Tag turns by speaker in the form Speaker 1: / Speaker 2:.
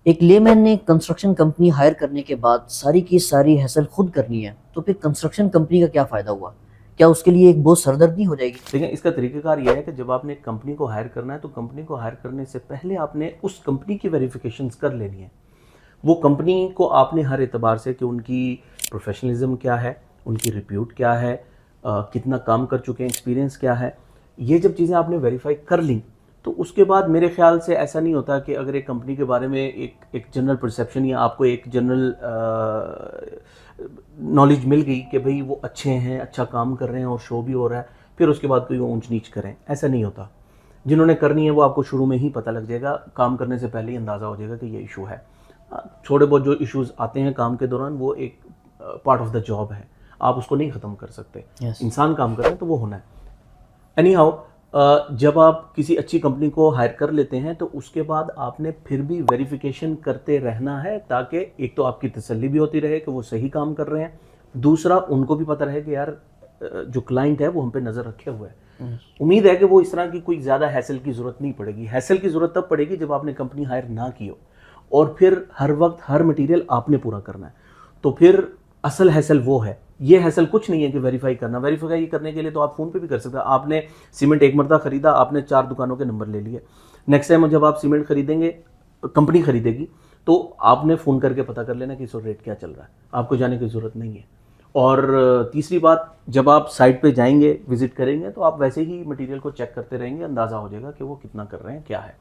Speaker 1: एक लेमैन ने construction company hire करने के बाद सारी की सारी हैसल खुद करनी है, तो फिर कंस्ट्रक्शन कंपनी का क्या फ़ायदा हुआ? क्या उसके लिए एक बहुत सरदर्दी हो जाएगी?
Speaker 2: देखिए, इसका तरीक़ाकार ये है कि जब आपने एक कंपनी को हायर करना है तो कंपनी को हायर करने से पहले आपने उस कंपनी की वेरिफिकेशंस कर लेनी है। वो कंपनी को आपने हर एतबार से कि उनकी प्रोफेशनलिज्म क्या है, उनकी रिप्यूट क्या है, कितना काम कर चुके हैं, एक्सपीरियंस क्या है, ये जब चीज़ें आपने वेरीफाई कर ली तो उसके बाद मेरे ख्याल से ऐसा नहीं होता कि अगर एक कंपनी के बारे में एक जनरल परसेप्शन या आपको एक जनरल नॉलेज मिल गई कि भाई वो अच्छे हैं, अच्छा काम कर रहे हैं और शो भी हो रहा है, फिर उसके बाद कोई वो ऊंच नीच करें, ऐसा नहीं होता। जिन्होंने करनी है वो आपको शुरू में ही पता लग जाएगा, काम करने से पहले ही अंदाज़ा हो जाएगा कि ये इशू है। थोड़े बहुत जो इश्यूज आते हैं काम के दौरान वो एक पार्ट ऑफ द जॉब है, आप उसको नहीं ख़त्म कर सकते। इंसान काम कर रहे हैं तो वो होना है। एनी हाउ, जब आप किसी अच्छी कंपनी को हायर कर लेते हैं तो उसके बाद आपने फिर भी वेरिफिकेशन करते रहना है, ताकि एक तो आपकी तसल्ली भी होती रहे कि वो सही काम कर रहे हैं, दूसरा उनको भी पता रहे कि यार जो क्लाइंट है वो हम पे नज़र रखे हुए है। उम्मीद है कि वो इस तरह की कोई ज़्यादा हैसल की ज़रूरत नहीं पड़ेगी। हैसल की ज़रूरत तब पड़ेगी जब आपने कंपनी हायर ना की हो और फिर हर वक्त हर मटेरियल आपने पूरा करना है, तो फिर असल हैसल वो है। ये हैसल कुछ नहीं है कि वेरीफाई करना। वेरीफाई करने के लिए तो आप फ़ोन पे भी कर सकते हैं। आपने सीमेंट एक मरतबा ख़रीदा, आपने 4 दुकानों के नंबर ले लिए। नेक्स्ट टाइम जब आप सीमेंट खरीदेंगे, कंपनी खरीदेगी, तो आपने फ़ोन करके पता कर लेना कि इस रेट क्या चल रहा है, आपको जाने की ज़रूरत नहीं है। और तीसरी बात, जब आप साइट पे जाएंगे, विजिट करेंगे, तो आप वैसे ही मटेरियल को चेक करते रहेंगे, अंदाज़ा हो जाएगा कि वो कितना कर रहे हैं, क्या है।